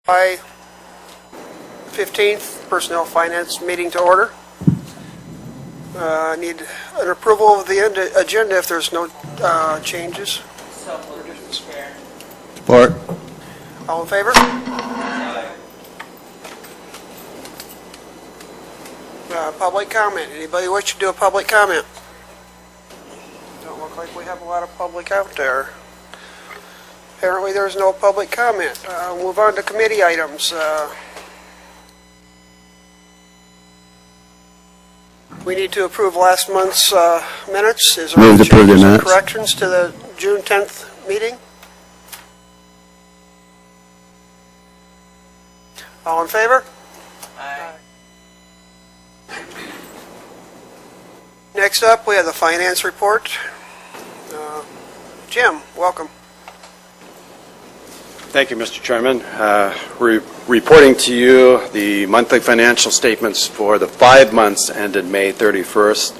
July 15th, Personnel Finance meeting to order. I need an approval of the agenda if there's no changes. So moved, Mr. Chair. Support. All in favor? Public comment. Anybody wish to do a public comment? Don't look like we have a lot of public out there. Apparently there's no public comment. We'll move on to committee items. We need to approve last month's minutes. Is there Move any to approve the changes or minutes. corrections to the June 10th meeting? All in favor? Aye. Next up, we have the finance report. Jim, welcome. Thank you, Mr. Chairman. We're reporting to you the monthly financial statements for the 5 months ended May 31st.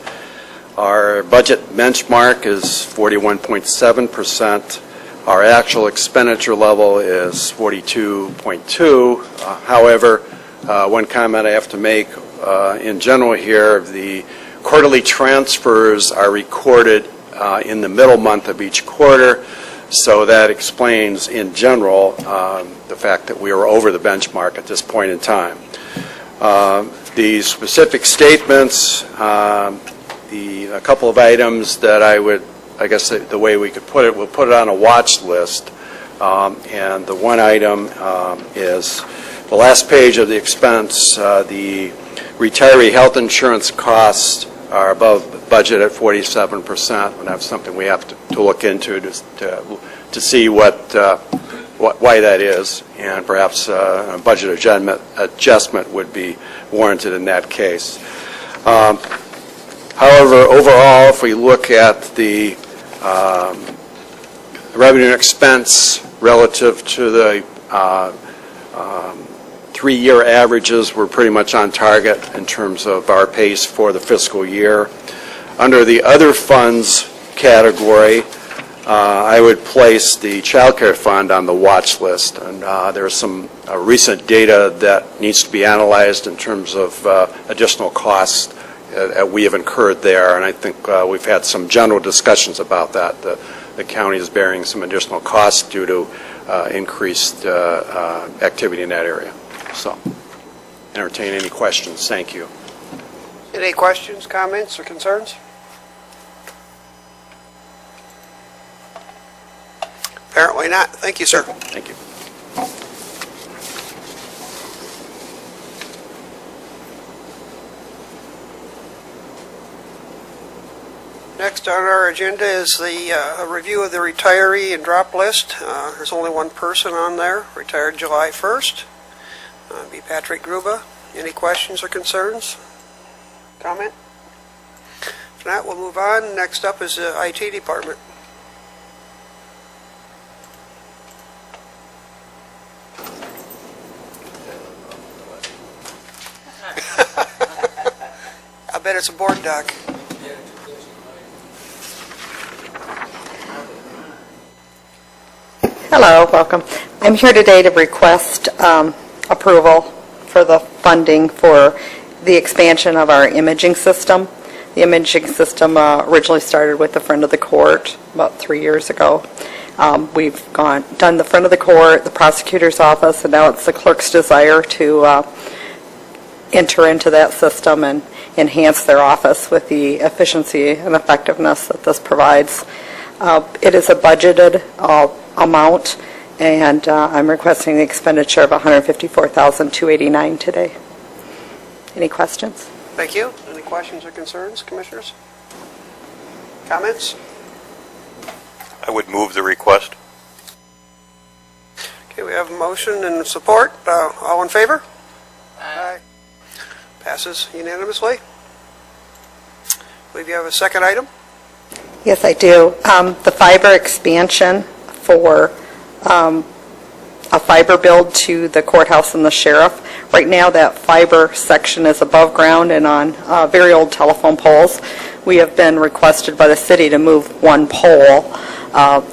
Our budget benchmark is 41.7%. Our actual expenditure level is 42.2. However, one comment I have to make in general here, the quarterly transfers are recorded in the middle month of each quarter. So that explains, in general, the fact that we are over the benchmark at this point in time. The specific statements, a couple of items that I guess the way we could put it, we'll put it on a watch list. And the one item is the last page of the expense. The retiree health insurance costs are above budget at 47%, and that's something we have to look into to see why that is, and perhaps a budget adjustment would be warranted in that case. However, overall, if we look at the revenue and expense relative to the 3-year averages, we're pretty much on target in terms of our pace for the fiscal year. Under the other funds category, I would place the child care fund on the watch list, and there's some recent data that needs to be analyzed in terms of additional costs that we have incurred there, and I think we've had some general discussions about that. The county is bearing some additional costs due to increased activity in that area. So, entertain any questions. Thank you. Any questions, comments, or concerns? Apparently not. Thank you, sir. Thank you. Next on our agenda is the review of the retiree and drop list. There's only one person on there, retired July 1st. Be Patrick Gruba. Any questions or concerns? Comment? If not, we'll move on. Next up is the IT department. I bet it's a board doc. Hello, welcome. I'm here today to request approval for the funding for the expansion of our imaging system. The imaging system originally started with the front of the court about 3 years ago. We've done the front of the court, the prosecutor's office, and now it's the clerk's desire to enter into that system and enhance their office with the efficiency and effectiveness that this provides. It is a budgeted amount, and I'm requesting the expenditure of $154,289 today. Any questions? Thank you. Any questions or concerns, commissioners? Comments? I would move the request. Okay, we have a motion and support. All in favor? Aye. Passes unanimously. I believe you have a second item. Yes, I do. The fiber expansion for a fiber build to the courthouse and the sheriff. Right now, that fiber section is above ground and on very old telephone poles. We have been requested by the city to move one pole.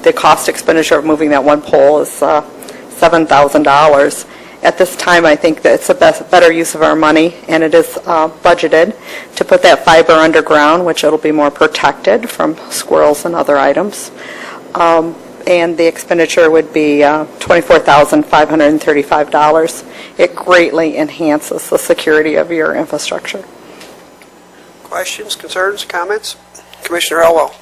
The cost expenditure of moving that one pole is $7,000. At this time, I think that it's a better use of our money, and it is budgeted to put that fiber underground, which it'll be more protected from squirrels and other items. And the expenditure would be $24,535. It greatly enhances the security of your infrastructure. Questions, concerns, comments? Commissioner Elwell.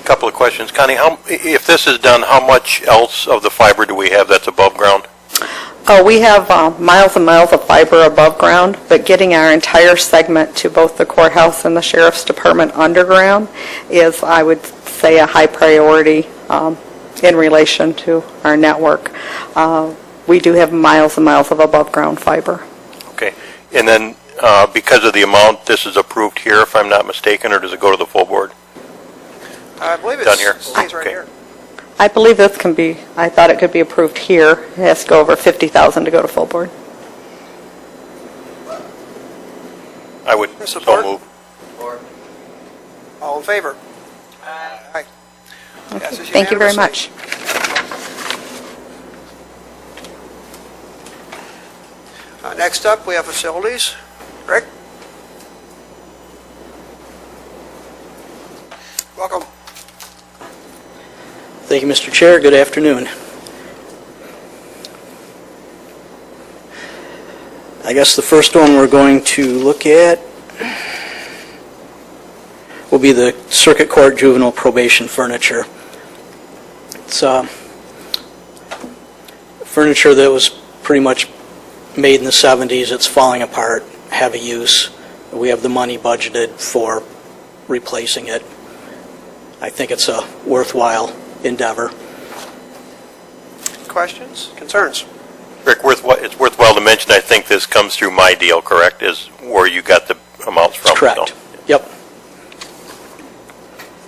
Couple of questions. Connie, if this is done, how much else of the fiber do we have that's above ground? We have miles and miles of fiber above ground, but getting our entire segment to both the courthouse and the sheriff's department underground is, I would say, a high priority in relation to our network. We do have miles and miles of above ground fiber. Okay. And then because of the amount, this is approved here, if I'm not mistaken, or does it go to the full board? I believe Done here. it stays right Okay. here. I believe this can be, I thought it could be approved here. It has to go over 50,000 to go to full board. I would so Support? move. All in favor? Aye. Aye. Passes Thank you very unanimously. much. Next up, we have facilities. Rick? Welcome. Thank you, Mr. Chair. Good afternoon. I guess the first one we're going to look at will be the Circuit Court Juvenile Probation Furniture. It's furniture that was pretty much made in the 70s. It's falling apart, heavy use. We have the money budgeted for replacing it. I think it's a worthwhile endeavor. Questions, concerns? Rick, it's worthwhile to mention, I think this comes through My Deal, correct, is where you got the amounts from? Correct. So- Yep.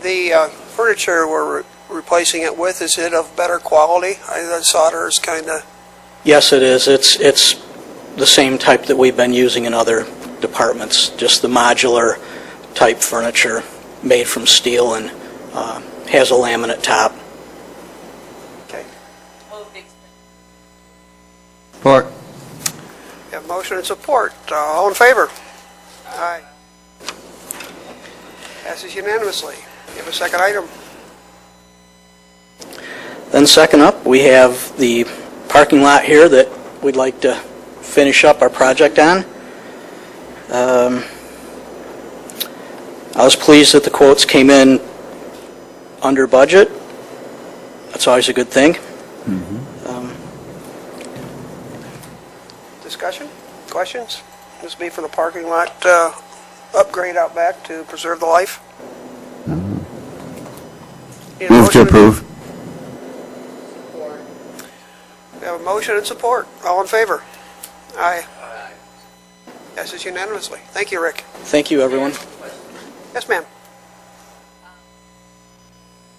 The furniture we're replacing it with, is it of better quality? The solder is kind of, Yes, it is. It's the same type that we've been using in other departments, just the modular type furniture made from steel and has a laminate top. okay. Move the expenditure. Support. We have motion and support. All in favor? Aye. Passes unanimously. You have a second item. Then second up, we have the parking lot here that we'd like to finish up our project on. I was pleased that the quotes came in under budget. That's always a good thing. Discussion? Questions? This will be for the parking lot upgrade out back to preserve the life. Need a Move to motion? approve. We have a motion and support. All in favor? Aye. Passes unanimously. Thank you, Rick. Thank you, everyone. Yes, ma'am.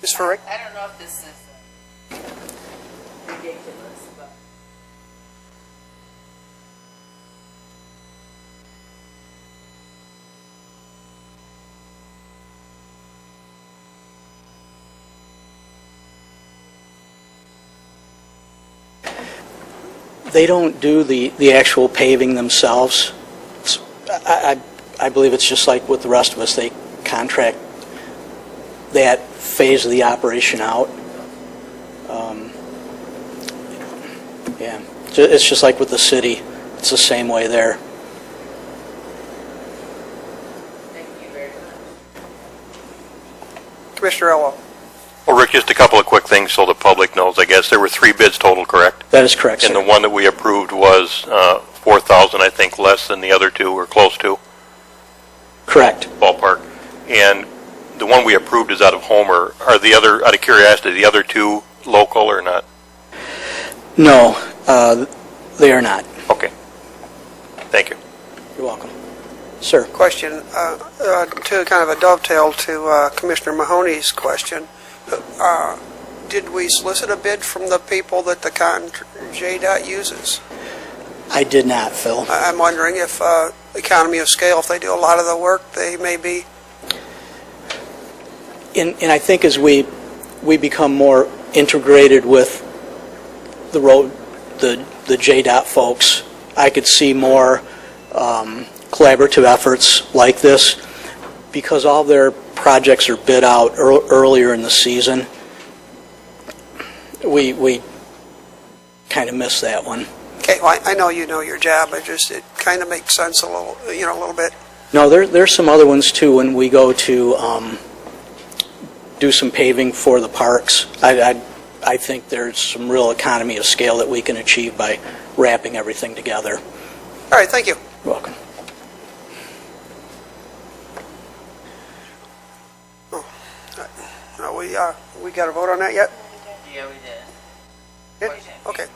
This for Rick? I don't know if this is ridiculous, but They don't do the actual paving themselves. I believe it's just like with the rest of us. They contract that phase of the operation out. Yeah, it's just like with the city. It's the same way there. thank you very much. Commissioner Elwell. Well, Rick, just a couple of quick things so the public knows, I guess. There were 3 bids total, correct? That is correct, And the sir. one that we approved was 4,000, I think, less than the other two, or close to, Correct. ballpark. And the one we approved is out of Homer. Are the other, out of curiosity, the other two local or not? No, they are not. Okay. Thank you. You're welcome. Sir. Question, to kind of a dovetail to Commissioner Mahoney's question. Did we solicit a bid from the people that the JDOT uses? I did not, Phil. I'm wondering if economy of scale, if they do a lot of the work, they may be, And I think as we become more integrated with the road, the the JDOT folks, I could see more collaborative efforts like this, because all their projects are bid out earlier in the season. We kind of missed that one. Okay, well, I know you know your job, it kind of makes sense a little bit. No, there's some other ones too. When we go to do some paving for the parks, I think there's some real economy of scale that we can achieve by wrapping everything together. All right, thank you. You're welcome. We got a vote on that yet? Yeah, we did. Did? Okay.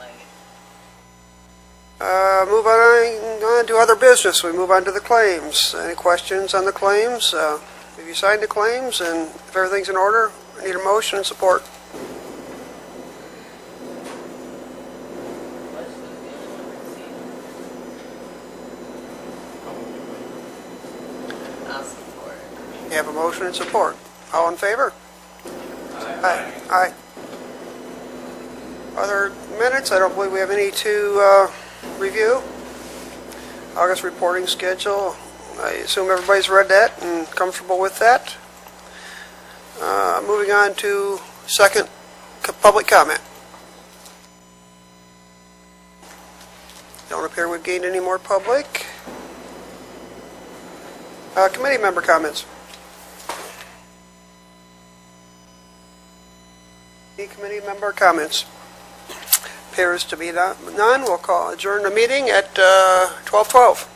Move on to other business. We move on to the claims. Any questions on the claims? Have you signed the claims, and if everything's in order, I need a motion and support. I'll support. You have a motion and support. All in favor? Aye. Aye. Other minutes, I don't believe we have any to review. August reporting schedule, I assume everybody's read that and comfortable with that. Moving on to second public comment. Don't appear we've gained any more public. Committee member comments. Any committee member comments? Appears to be none. We'll adjourn the meeting at 12:12.